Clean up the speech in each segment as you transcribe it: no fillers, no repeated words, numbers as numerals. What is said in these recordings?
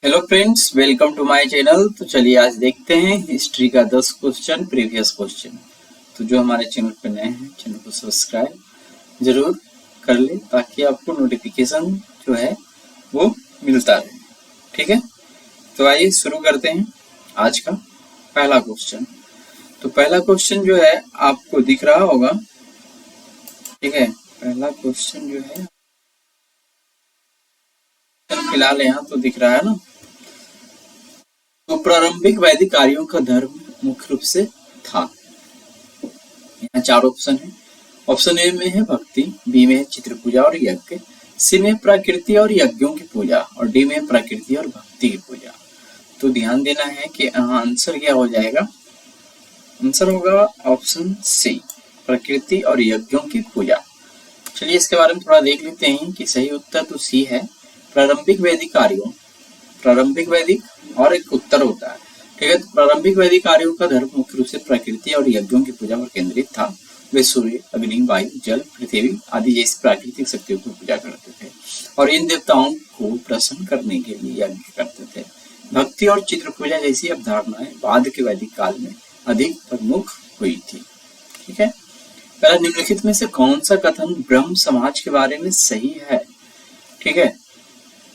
Hello friends, welcome to my channel. तो चलिए आज देखते हैं हिस्ट्री का 10 क्वेश्चन, प्रीवियस क्वेश्चन। तो जो हमारे चैनल पर नए हैं, चैनल को सब्सक्राइब जरूर कर ले ताकि आपको नोटिफिकेशन जो है वो मिलता रहे। ठीक है, तो आइए शुरू करते हैं आज का पहला क्वेश्चन। तो पहला क्वेश्चन जो है आपको दिख रहा होगा। ठीक है, पहला क्वेश्चन जो है फिलहाल यहाँ तो दिख रहा है ना। तो प्रारंभिक वैदिक आर्यों का धर्म मुख्य रूप से था। यहाँ 4 ऑप्शन है। ऑप्शन ए में है भक्ति, बी में है चित्र पूजा और यज्ञ, सी में प्रकृति और यज्ञों की पूजा और डी में प्रकृति और भक्ति की पूजा। तो ध्यान देना है कि आंसर क्या हो जाएगा। आंसर होगा ऑप्शन सी, प्रकृति और यज्ञों की पूजा। चलिए इसके बारे में थोड़ा देख लेते हैं कि सही उत्तर तो सी है, प्रारंभिक वैदिक आर्यों। प्रारंभिक वैदिक और एक उत्तर होता है। ठीक है, तो प्रारंभिक वैदिक आर्यों का धर्म मुख्य रूप से प्रकृति और यज्ञों की पूजा पर केंद्रित था। वे सूर्य, अग्नि, वायु, जल, पृथ्वी आदि जैसी प्राकृतिक शक्तियों की पूजा करते थे और इन देवताओं को प्रसन्न करने के लिए यज्ञ करते थे। भक्ति और चित्र पूजा जैसी अवधारणाएं बाद के वैदिक काल में अधिक प्रमुख हुई थी। ठीक है, पहला निम्नलिखित में से कौन सा कथन ब्रह्म समाज के बारे में सही है। ठीक है,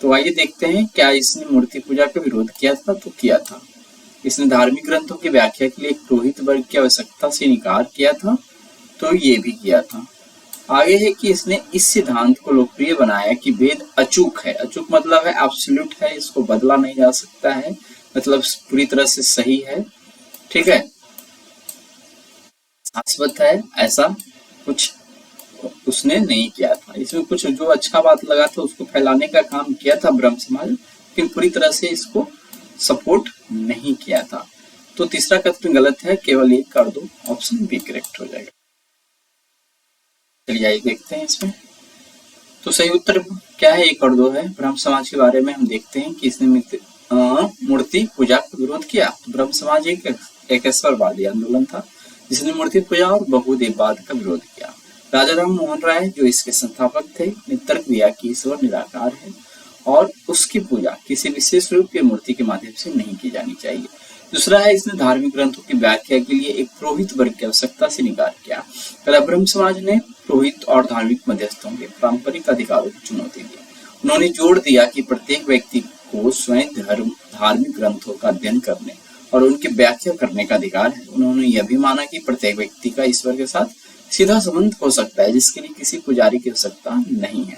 तो आइए देखते हैं। क्या इसने मूर्ति पूजा का विरोध किया था? तो किया था। इसने धार्मिक ग्रंथों की व्याख्या के लिए एक पुरोहित वर्ग की आवश्यकता से इनकार किया था, तो ये भी किया था। आगे है कि इसने इस सिद्धांत को लोकप्रिय बनाया कि वेद अचूक है। अचूक मतलब है एब्सोल्यूट है, इसको बदला नहीं जा सकता है, मतलब पूरी तरह से सही है। ठीक है, शाश्वत है, ऐसा कुछ उसने नहीं किया था। इसमें कुछ जो अच्छा बात लगा था उसको फैलाने का काम किया था ब्रह्म समाज, लेकिन पूरी तरह से इसको सपोर्ट नहीं किया था। तो तीसरा कथन गलत है, केवल एक कर दो, ऑप्शन बी करेक्ट हो जाएगा। चलिए आइए देखते हैं इसमें। तो सही उत्तर क्या है? एक और दो है। ब्रह्म समाज के बारे में हम देखते हैं कि इसने मूर्ति पूजा का विरोध किया। तो ब्रह्म समाज एक एकेश्वरवादी आंदोलन था जिसने मूर्ति पूजा और बहुदेववाद का विरोध किया। राजा राम मोहन राय जो इसके संस्थापक थे ने तर्क दिया कि ईश्वर निराकार है और उसकी पूजा किसी विशेष रूप के मूर्ति के माध्यम से नहीं की जानी चाहिए। दूसरा है, इसने धार्मिक ग्रंथों की व्याख्या के लिए एक पुरोहित वर्ग की आवश्यकता से इनकार किया। पहला, ब्रह्म समाज ने पुरोहित और धार्मिक मध्यस्थों के पारंपरिक अधिकारों को चुनौती दी। उन्होंने जोर दिया कि प्रत्येक व्यक्ति को स्वयं धार्मिक ग्रंथों का अध्ययन करने और उनकी व्याख्या करने का अधिकार है। उन्होंने यह भी माना कि प्रत्येक व्यक्ति का ईश्वर के साथ सीधा संबंध हो सकता है, जिसके लिए किसी पुजारी की आवश्यकता नहीं है।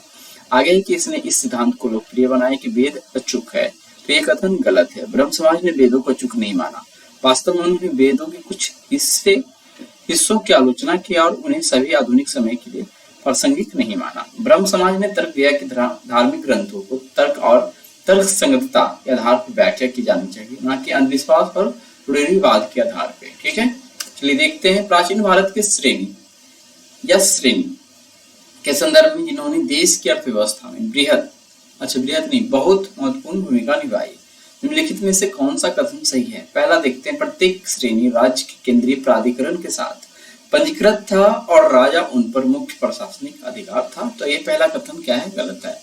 आगे है कि इसने इस सिद्धांत को लोकप्रिय बनाया कि वेद अचूक है। तो ये कथन गलत है। ब्रह्म समाज ने वेदों को अचूक नहीं माना। वास्तव में उन्होंने वेदों के कुछ हिस्सों की आलोचना की और उन्हें सभी आधुनिक समय के लिए प्रासंगिक नहीं माना। ब्रह्म समाज ने तर्क दिया कि धार्मिक ग्रंथों को तर्क और तर्क संगतता के आधार पर व्याख्या की जानी चाहिए, न कि अंधविश्वास और रूढ़िवाद के आधार पर। ठीक है, चलिए देखते हैं। प्राचीन भारत के श्रेणी या श्रेणी के संदर्भ में जिन्होंने देश की अर्थव्यवस्था में बहुत महत्वपूर्ण भूमिका निभाई, निम्नलिखित में से कौन सा कथन सही है। पहला देखते हैं, प्रत्येक श्रेणी राज्य के केंद्रीय प्राधिकरण के साथ पंजीकृत था और राजा उन पर मुख्य प्रशासनिक अधिकार था। तो ये पहला कथन क्या है? गलत है।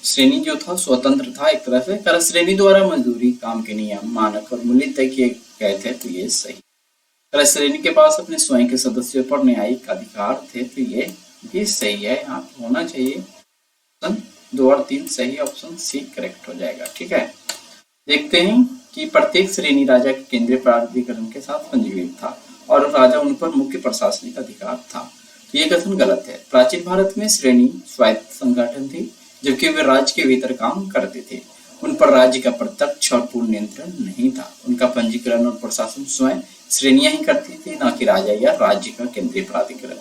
श्रेणी जो था स्वतंत्र था एक तरह से। कर श्रेणी द्वारा मजदूरी, काम के नियम, मानक और मूल्य तय किए गए थे, तो ये सही। कर श्रेणी के पास अपने स्वयं के सदस्यों पर न्यायिक अधिकार थे, तो ये भी सही है। यहाँ होना चाहिए ऑप्शन 2 और 3 सही, ऑप्शन सी करेक्ट हो जाएगा। ठीक है, देखते हैं कि प्रत्येक श्रेणी राजा के केंद्रीय प्राधिकरण के साथ पंजीकृत था और राजा उन पर मुख्य प्रशासनिक अधिकार था। तो ये कथन गलत है। प्राचीन भारत में श्रेणी स्वायत्त संगठन थी, जबकि वे राज्य के भीतर काम करते थे। उन पर राज्य का प्रत्यक्ष और पूर्ण नियंत्रण नहीं था। उनका पंजीकरण और प्रशासन स्वयं श्रेणियां ही करती थी, न कि राजा या राज्य का केंद्रीय प्राधिकरण।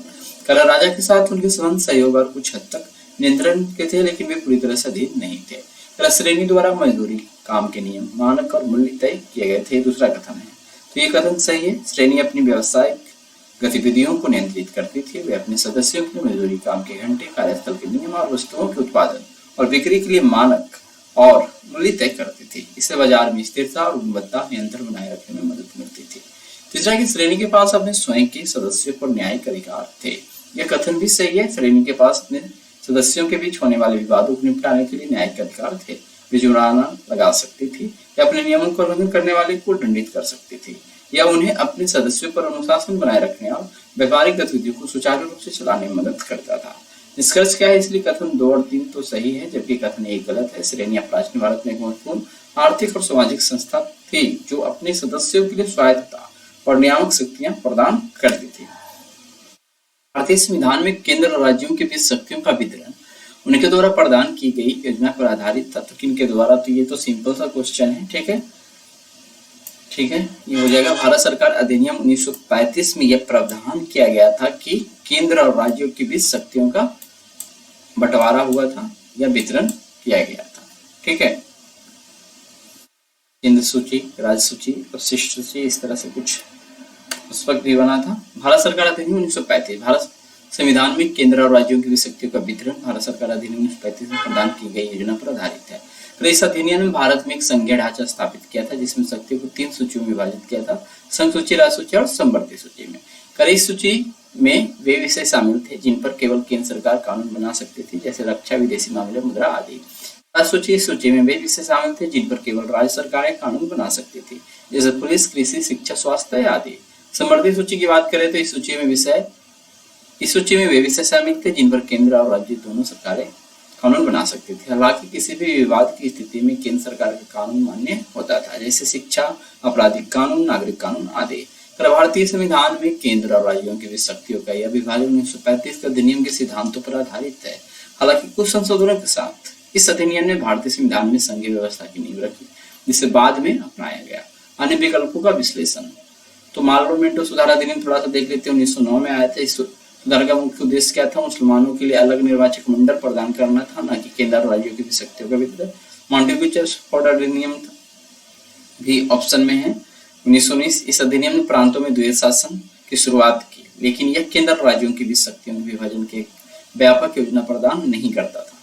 कर राजा के साथ उनके संबंध सहयोग और कुछ हद तक नियंत्रण के थे, लेकिन वे पूरी तरह से अधीन नहीं थे। कर श्रेणी द्वारा मजदूरी, काम के नियम, मानक और मूल्य तय किए गए थे, दूसरा कथन है। तो ये कथन सही है। श्रेणी अपनी व्यावसायिक गतिविधियों को नियंत्रित करती थी। वे अपने सदस्यों के लिए मजदूरी, काम के घंटे, कार्यस्थल के नियम और वस्तुओं के उत्पादन और बिक्री के लिए मानक और मूल्य तय करती थी। इससे बाजार में स्थिरता और गुणवत्ता नियंत्रण बनाए रखने में मदद मिलती थी। तीसरा की श्रेणी के पास अपने स्वयं के सदस्यों पर न्यायिक अधिकार थे। यह कथन भी सही है। श्रेणी के पास अपने सदस्यों के बीच होने वाले विवादों को निपटाने के लिए न्यायिक अधिकार थे। भी जुर्माना लगा सकती थी या अपने नियमों का उल्लंघन करने वाले को दंडित कर सकती थी या उन्हें अपने सदस्यों पर अनुशासन बनाए रखने और व्यापारिक गतिविधियों को सुचारू रूप से चलाने में मदद करता था। निष्कर्ष क्या है? इसलिए कथन 2 और 3 तो सही है, जबकि कथन 1 गलत है। श्रेणी प्राचीन भारत में एक महत्वपूर्ण आर्थिक और सामाजिक संस्था थी जो अपने सदस्यों के लिए स्वायत्तता और नियामक शक्तियां प्रदान करती थी। भारतीय संविधान में केंद्र और राज्यों के बीच शक्तियों का वितरण उनके द्वारा प्रदान की गई योजना पर आधारित था। तो किनके द्वारा? तो ये तो सिंपल सा क्वेश्चन है। ठीक है, ठीक है, ये हो जाएगा। भारत सरकार अधिनियम 1935 में यह प्रावधान किया गया था कि केंद्र और राज्यों के बीच शक्तियों का बंटवारा हुआ था या वितरण किया गया था। ठीक है, केंद्र सूची, राज्य सूची और शिष्ट सूची, इस तरह से कुछ उस वक्त भी बना था। भारत सरकार अधिनियम 1935 भारत संविधान में केंद्र और राज्यों की बीच शक्तियों का वितरण भारत सरकार अधिनियम 1935 में प्रदान की गई योजना पर आधारित है। तो इस अधिनियम में भारत में एक संघीय ढांचा स्थापित किया था जिसमें शक्तियों को 3 सूचियों में विभाजित किया था, संघ सूची, राज्य सूची और समवर्ती सूची में। कई सूची में वे विषय शामिल थे जिन पर केवल केंद्र सरकार कानून बना सकती थी, जैसे रक्षा, विदेशी मामले, मुद्रा आदि। राज्य सूची में वे विषय शामिल थे जिन पर केवल राज्य सरकारें कानून बना सकती थी, जैसे पुलिस, कृषि, शिक्षा, स्वास्थ्य आदि। समवर्ती सूची की बात करें तो इस सूची में वे विषय शामिल थे जिन पर केंद्र और राज्य दोनों सरकारें कानून बना सकती थी। हालांकि किसी भी विवाद की स्थिति में केंद्र सरकार का कानून मान्य होता था, जैसे शिक्षा, आपराधिक कानून, नागरिक कानून आदि। भारतीय संविधान में केंद्र और राज्यों की बीच शक्तियों का यह विभाजन 1935 के अधिनियम के सिद्धांतों पर आधारित है। हालांकि कुछ संशोधनों के साथ इस अधिनियम ने भारतीय संविधान में संघीय व्यवस्था की नींव रखी, जिसे बाद में अपनाया गया। अन्य विकल्पों का विश्लेषण, तो मार्लोमेंटो सुधार अधिनियम थोड़ा सा देख लेते हैं। 1909 में आया था। इस सुधार का मुख्य उद्देश्य क्या था? मुसलमानों के लिए अलग निर्वाचक मंडल प्रदान करना था, न कि केंद्र और राज्यों की भी शक्तियों का वितरण। मॉन्टेग्यू अधिनियम भी ऑप्शन में है। 1919 इस अधिनियम ने प्रांतों में द्वैध शासन की शुरुआत की, लेकिन यह केंद्र और राज्यों के बीच शक्तियों के विभाजन के व्यापक योजना प्रदान नहीं करता था।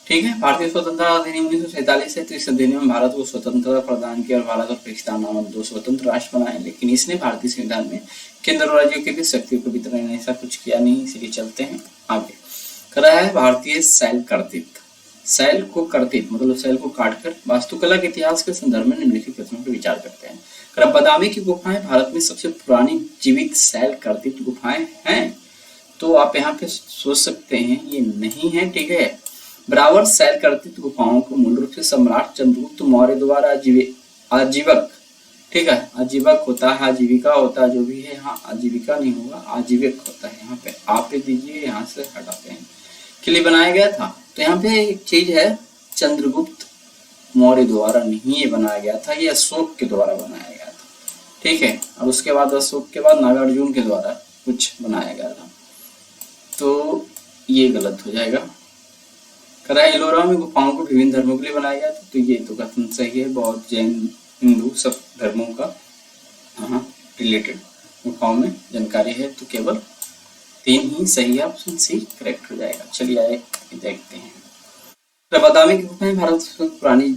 ठीक है, भारतीय स्वतंत्रता अधिनियम 1947 है। तो इस अधिनियम में भारत को स्वतंत्रता प्रदान की और भारत और पाकिस्तान नामक 2 स्वतंत्र राष्ट्र बनाए, लेकिन इसने भारतीय संविधान में केंद्र और राज्यों के बीच शक्तियों को वितरण ऐसा कुछ किया नहीं। इसलिए चलते हैं आगे। करा है भारतीय शैल कर्तृत्व। शैल को कर्तृत्व मतलब शैल को काटकर वास्तुकला के इतिहास के संदर्भ में निम्नलिखित कथनों पर विचार करते हैं। बादामी की गुफाएं भारत में सबसे पुरानी जीवित शैल कर्तृत्व गुफाएं हैं। तो आप यहाँ पे सोच सकते हैं ये नहीं है। ठीक है, बराबर शैल कर्तृत्व गुफाओं को मूल रूप से सम्राट चंद्रगुप्त मौर्य द्वारा आजीवक, ठीक है, आजीवक होता है, आजीविका होता है, जो भी है, यहाँ आजीविका नहीं होगा, आजीवक होता है। यहाँ पे आप दीजिए, यहाँ से हटाते हैं, के लिए बनाया गया था। तो यहाँ पे एक चीज है, चंद्रगुप्त मौर्य द्वारा नहीं ये बनाया गया था, ये अशोक के द्वारा बनाया गया था। ठीक है, और उसके बाद अशोक के बाद नागार्जुन के द्वारा कुछ बनाया गया था। तो ये गलत हो जाएगा। एलोरा में गुफाओं को विभिन्न धर्मों के लिए बनाया गया था। तो ये तो कथन सही है, बौद्ध, जैन, हिंदू सब धर्मों का रिलेटेड गुफाओं में जानकारी है। तो केवल 3 ही सही है, ऑप्शन सी करेक्ट हो जाएगा। चलिए आए देखते हैं। बादामी की गुफाएं भारत की सबसे पुरानी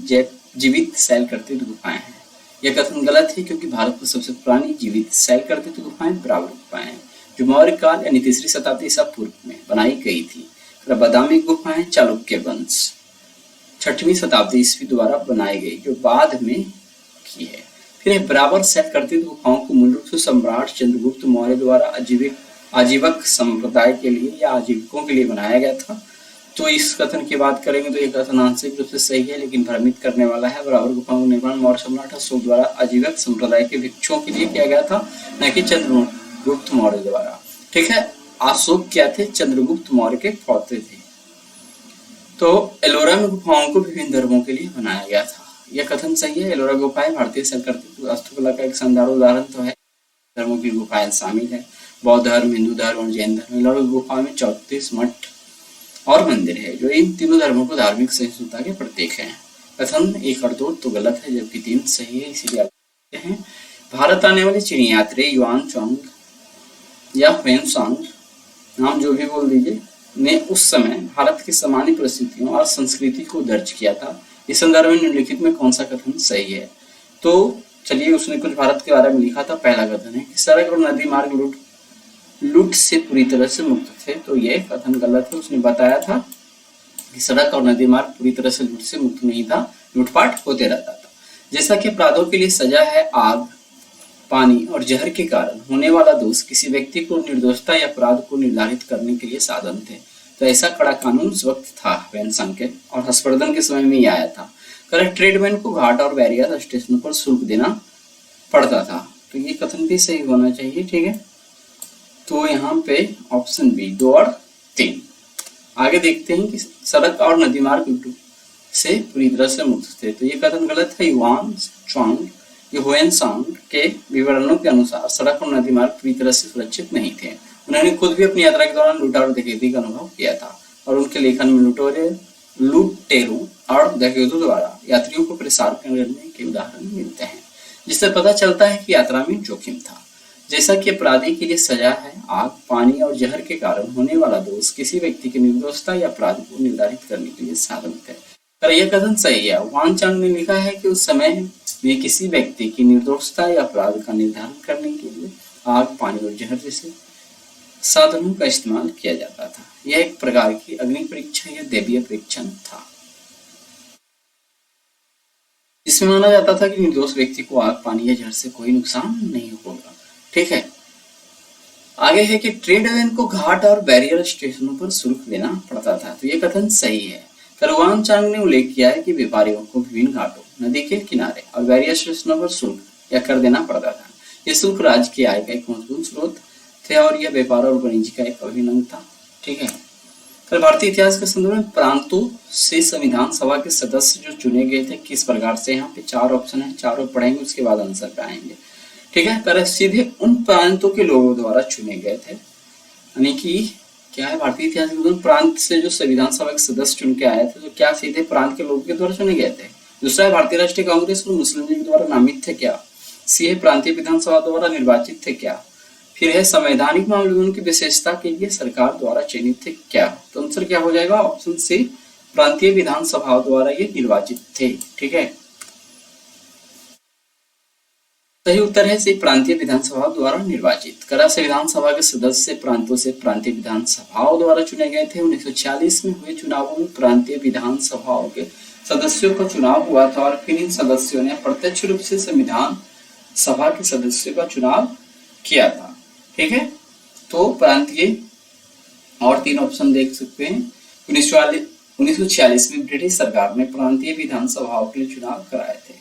जीवित शैल कर्तृत्व गुफाएं हैं। यह कथन गलत है क्योंकि भारत की सबसे पुरानी जीवित शैल कर्तृत्व गुफाएं बराबर गुफाएं हैं जो मौर्य काल यानी 3री शताब्दी ईसा पूर्व में बनाई गई थी। बादामी गुफाएं चालुक्य वंश 6वीं शताब्दी ईस्वी द्वारा बनाई गई, जो बाद में की है। फिर बराबर शैल कर्तृत्व गुफाओं को मूल रूप से सम्राट चंद्रगुप्त मौर्य द्वारा आजीवक संप्रदाय के लिए या आजीविकों के लिए बनाया गया था। तो इस कथन की बात करेंगे तो यह कथन आंशिक रूप से सही है, लेकिन भ्रमित करने वाला है। बराबर गुफाओं का निर्माण मौर्य सम्राट अशोक द्वारा आजीवक संप्रदाय के भिक्षुओं के लिए किया गया था, न कि चंद्रगुप्त मौर्य द्वारा। ठीक है, अशोक क्या थे? चंद्रगुप्त मौर्य के पौत्र थे। तो एलोरा में गुफाओं को विभिन्न धर्मों के लिए बनाया गया था। यह कथन सही है। एलोरा गुफाएं भारतीय शैल कर्तृत्व वास्तुकला का एक शानदार उदाहरण तो है। धर्मों की गुफाएं शामिल है, बौद्ध धर्म, हिंदू धर्म और जैन धर्म। एलोरा गुफा में 34 मठ और मंदिर है जो इन तीनों धर्मों को धार्मिक सहिष्णुता के प्रतीक हैं। कथन 1 और 2 तो गलत है, जबकि 3 सही है। इसीलिए आगे हैं। भारत आने वाले चीनी यात्री युआन चोंग या हुएनसांग, नाम जो भी बोल दीजिए, ने उस समय भारत की सामान्य परिस्थितियों और संस्कृति को दर्ज किया था। इस संदर्भ में निम्नलिखित में कौन सा कथन सही है? तो चलिए, उसने कुछ भारत के बारे में लिखा था। पहला कथन है कि सड़क और नदी मार्ग लूट से पूरी तरह से मुक्त थे। तो यह कथन गलत है। उसने बताया था कि सड़क और नदी मार्ग पूरी तरह से लूट से मुक्त नहीं था, लूटपाट होते रहता था। जैसा कि अपराधों के लिए सजा है आग, पानी और जहर के कारण होने वाला दोष किसी व्यक्ति को निर्दोषता या अपराध को निर्धारित करने के लिए साधन थे। तो ऐसा कड़ा कानून उस वक्त था वेनसन के, और हर्षवर्धन के समय में ही आया था। करेक्ट ट्रेडमैन को घाट और बैरियर स्टेशनों पर शुल्क देना पड़ता था। तो ये कथन भी सही होना चाहिए, ठीक है। तो यहाँ पे ऑप्शन बी 2 और 3। आगे देखते हैं कि सड़क और नदी मार्ग से पूरी तरह से मुक्त थे। तो ये कथन गलत है। युआन चौंग ह्वेनसांग के विवरणों के अनुसार सड़क और नदी मार्ग पूरी तरह से सुरक्षित नहीं थे। उन्होंने खुद भी अपनी यात्रा के दौरान लूटा और डकैती का अनुभव किया था, और उनके लेखन में लुटेरों और डकैतों द्वारा यात्रियों को परेशान करने के उदाहरण मिलते हैं, जिससे पता चलता है कि यात्रा में जोखिम था। जैसा कि अपराधी के लिए सजा है आग, पानी और जहर के कारण होने वाला दोष किसी व्यक्ति की निर्दोषता या अपराध को निर्धारित करने के लिए साधन थे। पर यह कथन सही है। वान चांग ने लिखा है कि उस समय में किसी व्यक्ति की निर्दोषता या अपराध का निर्धारण करने के लिए आग, पानी और जहर जैसे साधनों का इस्तेमाल किया जाता था। यह एक प्रकार की अग्नि परीक्षा या दैवीय परीक्षण था, इसमें माना जाता था कि निर्दोष व्यक्ति को आग, पानी या जहर से कोई नुकसान नहीं होगा, ठीक है। आगे है कि ट्रेडवेन को घाट और बैरियर स्टेशनों पर शुल्क देना पड़ता था। तो ये कथन सही है। करवान चांग ने उल्लेख किया है कि व्यापारियों को विभिन्न घाटों, नदी के किनारे और बैरियर स्टेशनों पर शुल्क या कर देना पड़ता था। ये शुल्क राज्य की आय का एक महत्वपूर्ण स्रोत थे, और यह व्यापार और वाणिज्य का एक अभिन्न अंग था, ठीक है। फिर भारतीय इतिहास के संदर्भ में प्रांतों से संविधान सभा के सदस्य जो चुने गए थे किस प्रकार से, यहाँ पे 4 ऑप्शन है, चारों पढ़ेंगे उसके बाद आंसर पे आएंगे, ठीक है। पर सीधे उन प्रांतों के लोगों द्वारा चुने गए थे, यानी कि क्या है, भारतीय इतिहास के प्रांत से जो संविधान सभा के सदस्य चुन के आए थे, तो क्या सीधे प्रांत के लोगों के द्वारा चुने गए थे। दूसरा है भारतीय राष्ट्रीय कांग्रेस और मुस्लिम लीग द्वारा नामित थे क्या। सी है प्रांतीय विधानसभा द्वारा निर्वाचित थे क्या। फिर है संवैधानिक मामले में उनकी विशेषता के लिए सरकार द्वारा चयनित थे क्या। तो आंसर क्या हो जाएगा, ऑप्शन सी, प्रांतीय विधानसभा द्वारा ये निर्वाचित थे, ठीक है। सही उत्तर है सी, प्रांतीय विधानसभा द्वारा निर्वाचित। करा संविधान सभा के सदस्य प्रांतों से प्रांतीय विधानसभाओं द्वारा चुने गए थे। 1946 में हुए चुनावों में प्रांतीय विधानसभाओं के सदस्यों का चुनाव हुआ था, और फिर इन सदस्यों ने प्रत्यक्ष रूप से संविधान सभा के सदस्यों का चुनाव किया था, ठीक है। तो प्रांतीय और 3 ऑप्शन देख सकते हैं। 1946 में ब्रिटिश सरकार ने प्रांतीय विधानसभाओं के लिए चुनाव कराए थे।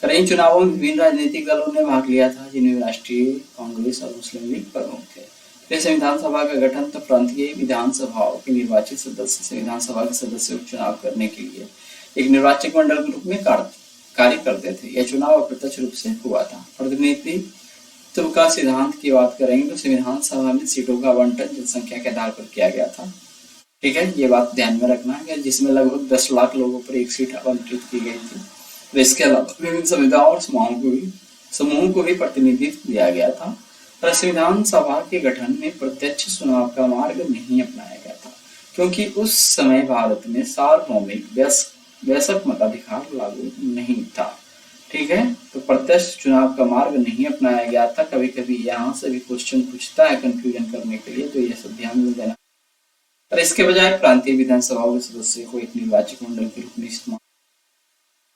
इन चुनावों में विभिन्न राजनीतिक दलों ने भाग लिया था, जिनमें राष्ट्रीय कांग्रेस और मुस्लिम लीग प्रमुख थे। फिर संविधान सभा का गठन तो प्रांतीय विधानसभाओं के निर्वाचित सदस्य संविधान सभा के सदस्यों को चुनाव करने के लिए एक निर्वाचक मंडल के रूप में कार्य करते थे। यह चुनाव अप्रत्यक्ष रूप से हुआ था। प्रतिनिधित्व का सिद्धांत की बात करेंगे तो संविधान सभा में सीटों का आवंटन जनसंख्या के आधार पर किया गया था, ठीक है। ये बात ध्यान में रखना है, जिसमें लगभग 10 लाख लोगों पर एक सीट आवंटित की गई थी। इसके अलावा विभिन्न संविधाओं और समूहों को भी प्रतिनिधित्व दिया गया था। पर संविधान सभा के गठन में प्रत्यक्ष चुनाव का मार्ग नहीं अपनाया गया था, क्योंकि उस समय भारत में सार्वभौमिक वयस्क मताधिकार लागू नहीं था, ठीक है। तो प्रत्यक्ष चुनाव का मार्ग नहीं अपनाया गया था। कभी कभी यहाँ से भी क्वेश्चन पूछता है कंफ्यूजन करने के लिए, तो ये सब ध्यान में देना। पर इसके बजाय प्रांतीय विधानसभाओं के सदस्यों को एक निर्वाचक मंडल के रूप में इस्तेमाल,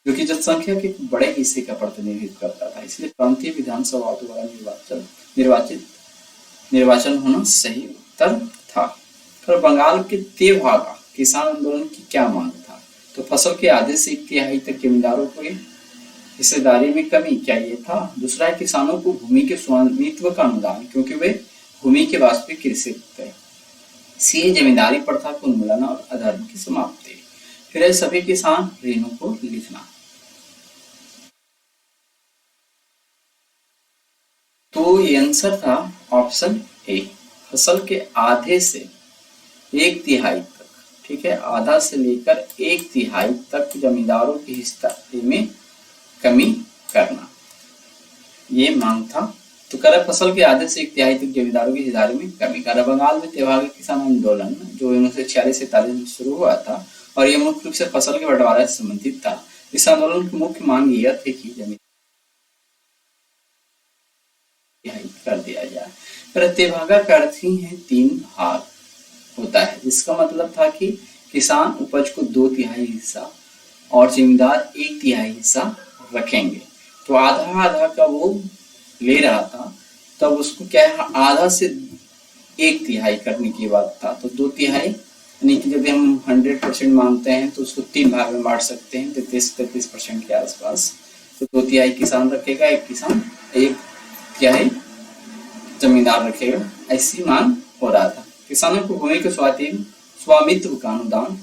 जो कि जनसंख्या के बड़े हिस्से का प्रतिनिधित्व करता था, इसलिए प्रांतीय विधानसभा द्वारा निर्वाचन होना सही उत्तर था। पर बंगाल के तेभागा किसान आंदोलन की क्या मांग था। तो फसल के आधे से 1/3 तक जमींदारों को हिस्सेदारी में कमी, क्या ये था। दूसरा है किसानों को भूमि के स्वामित्व का अनुदान, क्योंकि वे भूमि के वास्तविक कृषक थे। सी जमींदारी प्रथा को उन्मूलन और अधर्म की समाप्ति। फिर है सभी किसान ऋणों को लिखना। तो ये आंसर था ऑप्शन ए, फसल के आधे से 1/3 तक, ठीक है। आधा से लेकर 1/3 तक जमींदारों की हिस्सेदारी में कमी करना, ये मांग था। तो कर फसल के आधे से 1/3 तक जमींदारों की हिस्सेदारी में कमी कर। बंगाल में तेभागा किसान आंदोलन जो 1946-47 में शुरू हुआ था, और यह मुख्य रूप से फसल के बंटवारे से संबंधित था। इस आंदोलन की मुख्य मांग यह थी कि जमीन कर दिया जाए। तेभागा का अर्थ ही है 3 भाग होता है, जिसका मतलब था कि किसान उपज को 2/3 हिस्सा और जिम्मेदार 1/3 हिस्सा रखेंगे। तो आधा आधा का वो ले रहा था, तब उसको क्या है, आधा से 1/3 करने की बात था। तो 2/3 यानी कि जब हम 100% मानते हैं तो उसको 3 भाग में बांट सकते हैं, 33% के आसपास। तो 2/3 किसान रखेगा, 1/3 जमींदार रखेगा, ऐसी मांग हो रहा था। किसानों को भूमि के स्वामित्व का अनुदान,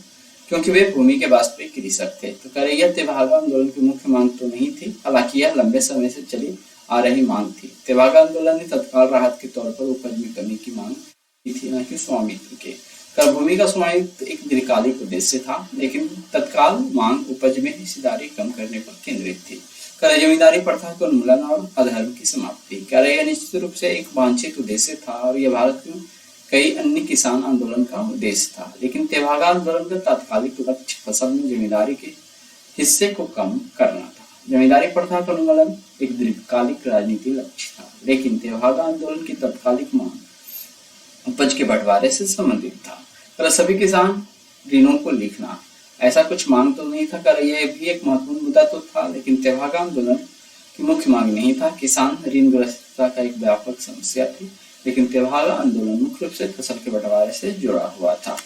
क्योंकि वे भूमि के वास्तविक कृषक थे। तो कह रहे यह तेभागा आंदोलन की मुख्य मांग तो नहीं थी, हालांकि यह लंबे समय से चली आ रही मांग थी। तेभागा आंदोलन ने तत्काल राहत के तौर पर उपज में कमी की मांग की थी, न कि स्वामित्व के। कर भूमि का स्वामित्व एक दीर्घकालिक उद्देश्य था, लेकिन तत्काल मांग उपज में हिस्सेदारी कम करने पर केंद्रित थी। कर जमींदारी प्रथा का उन्मूलन और अधर्म की समाप्ति। कर यह निश्चित रूप से एक वांछित उद्देश्य था और यह भारत में कई अन्य किसान आंदोलन का उद्देश्य था, लेकिन तेभागा आंदोलन का तात्कालिक लक्ष्य फसल में जमींदारी के हिस्से को कम करना था। जमींदारी प्रथा का उन्मूलन एक दीर्घकालिक राजनीतिक लक्ष्य था, लेकिन तेभागा आंदोलन की तात्कालिक मांग उपज के बंटवारे से संबंधित था। पर सभी किसान ऋणों को लिखना, ऐसा कुछ मांग तो नहीं था। कर यह भी एक महत्वपूर्ण मुद्दा तो था, लेकिन तेभागा आंदोलन की मुख्य मांग नहीं था। किसान ऋणग्रस्तता का एक व्यापक समस्या थी, लेकिन तेभागा आंदोलन मुख्य रूप से फसल के बंटवारे से जुड़ा हुआ था।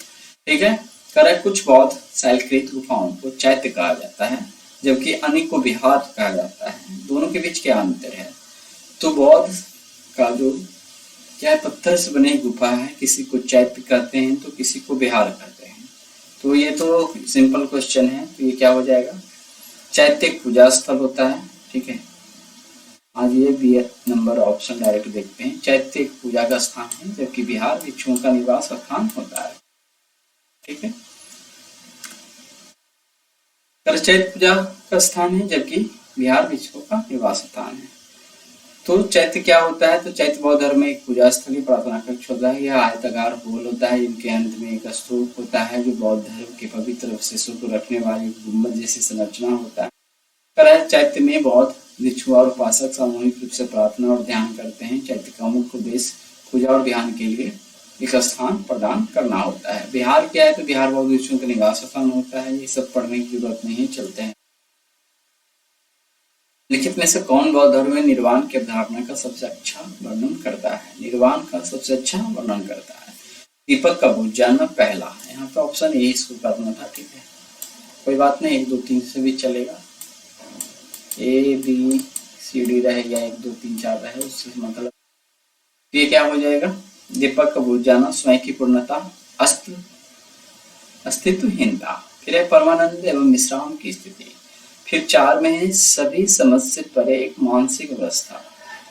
ठीक है। कर कुछ बौद्ध शैलकृत गुफाओं को चैत्य कहा जाता है, जबकि अन्य को विहार कहा जाता है। दोनों के बीच क्या अंतर है? तो बौद्ध का जो क्या पत्थर से बने गुफा है, किसी को चैत्य कहते हैं तो किसी को विहार कहते हैं। तो ये तो सिंपल क्वेश्चन है, तो ये क्या हो जाएगा, चैत्य एक पूजा स्थल होता है। ठीक है, आज ये बी नंबर ऑप्शन डायरेक्ट देखते हैं। चैत्य एक पूजा का स्थान है, जबकि विहार भिक्षुओं का निवास स्थान होता है। ठीक है, चैत्य पूजा का स्थान है, जबकि विहार भिक्षुओं का निवास स्थान है। तो चैत्य क्या होता है? तो चैत्य बौद्ध धर्म में एक पूजा स्थली प्रार्थना कक्ष होता है। यह आयताकार होल होता है, जिनके अंत में एक स्तूप होता है, जो बौद्ध धर्म के पवित्र अवशेषों को रखने वाली गुम्बद जैसी संरचना होता है। चैत्य में बौद्ध भिक्षु और उपासक सामूहिक रूप से प्रार्थना और ध्यान करते हैं। चैत्य का मुख्य उद्देश्य पूजा और ध्यान के लिए एक स्थान प्रदान करना होता है। विहार क्या है? तो विहार बौद्ध भिक्षुओं का निवास स्थान होता है। ये सब पढ़ने की जरूरत नहीं, चलते हैं। लिखित में से कौन बौद्ध धर्म में निर्वाण की अवधारणा का सबसे अच्छा वर्णन करता है? निर्वाण का सबसे अच्छा वर्णन करता है दीपक का बुझ जाना पहला। यहाँ पे ऑप्शन ए इसको करना था। ठीक है, कोई बात नहीं, 1 2 3 से भी चलेगा। ए बी सी डी रहेगा, 1 2 3 4 रहे, उससे मतलब ये क्या हो जाएगा, दीपक का बुझ जाना, स्वयं की पूर्णता, अस्तित्वहीनता, फिर है परमानंद एवं विश्राम की स्थिति, फिर 4 में है सभी समझ से परे एक मानसिक अवस्था।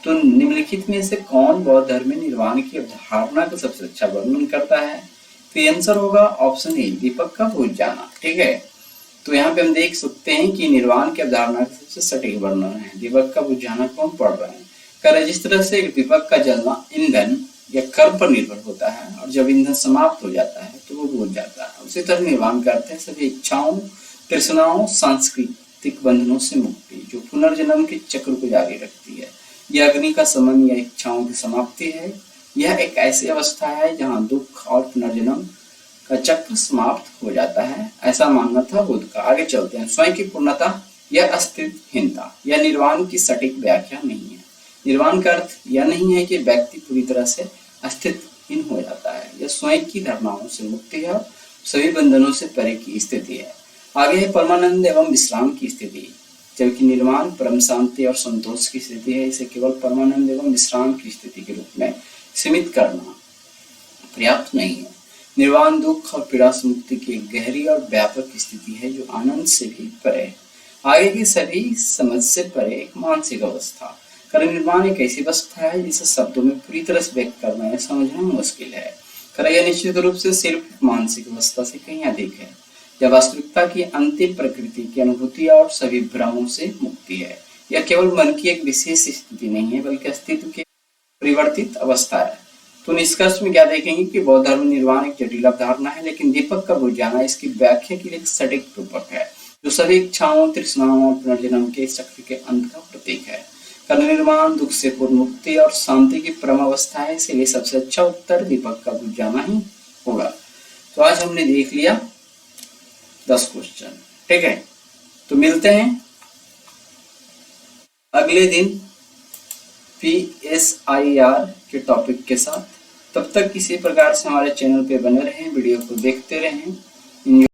तो निम्नलिखित में से कौन बौद्ध धर्म में निर्वाण की अवधारणा का सबसे अच्छा वर्णन करता है? तो आंसर होगा ऑप्शन ए, दीपक का बुझ जाना। ठीक है, तो यहाँ पे हम देख सकते हैं कि निर्वाण की अवधारणा का सबसे सटीक वर्णन है। दीपक का बुझ जाना कौन पढ़ रहे हैं? कर जिस तरह से एक दीपक का जलना ईंधन या कर्म पर निर्भर होता है, और जब ईंधन समाप्त हो जाता है तो वो बुझ जाता है, उसी तरह निर्वाण करते हैं सभी इच्छाओं, तृष्णाओं, सांस्कृतिक बंधनों से मुक्ति, जो पुनर्जन्म के चक्र को जारी रखती है। यह अग्नि का समन या इच्छाओं की समाप्ति है। यह एक ऐसी अवस्था है जहाँ दुख और पुनर्जन्म का चक्र समाप्त हो जाता है, ऐसा मानना था बुद्ध का। आगे चलते हैं। स्वयं की पूर्णता या अस्तित्वहीनता, यह निर्वाण की सटीक व्याख्या नहीं है। निर्वाण का अर्थ यह नहीं है कि व्यक्ति पूरी तरह से अस्तित्वहीन हो जाता है। यह स्वयं की धारणाओं से मुक्ति है, सभी बंधनों से परे की स्थिति है। आगे है परमानंद एवं विश्राम की स्थिति, जबकि निर्वाण परम शांति और संतोष की स्थिति है। इसे केवल परमानंद एवं विश्राम की स्थिति के रूप में सीमित करना पर्याप्त नहीं है। निर्वाण दुख और पीड़ा से मुक्ति की एक गहरी और व्यापक स्थिति है, जो आनंद से भी परे है। आगे की सभी समझ से परे एक मानसिक अवस्था। कर निर्वाण एक ऐसी अवस्था है जिसे शब्दों में पूरी तरह से व्यक्त करना या समझना मुश्किल है। कर यह निश्चित रूप से सिर्फ मानसिक अवस्था से कहीं अधिक है। यह वास्तविकता की अंतिम प्रकृति की अनुभूति और सभी भ्रमों से मुक्ति है। यह केवल मन की एक विशेष स्थिति नहीं है, बल्कि अस्तित्व की परिवर्तित अवस्था है। तो निष्कर्ष में क्या देखेंगे कि बौद्ध धर्म निर्वाण एक जटिल अवधारणा है, लेकिन दीपक का बुझ जाना इसकी व्याख्या के लिए एक सटीक रूपक है, जो सभी इच्छाओं, तृष्णाओं और पुनर्जन्म के चक्र के अंत का प्रतीक है। कर्म निर्माण दुख से पूर्ण मुक्ति और शांति की परम अवस्था है, इसलिए सबसे अच्छा उत्तर दीपक का बुझ जाना ही होगा। तो आज हमने देख लिया 10 क्वेश्चन। ठीक है, तो मिलते हैं अगले दिन PSIR के टॉपिक के साथ। तब तक किसी प्रकार से हमारे चैनल पे बने रहें, वीडियो को देखते रहें।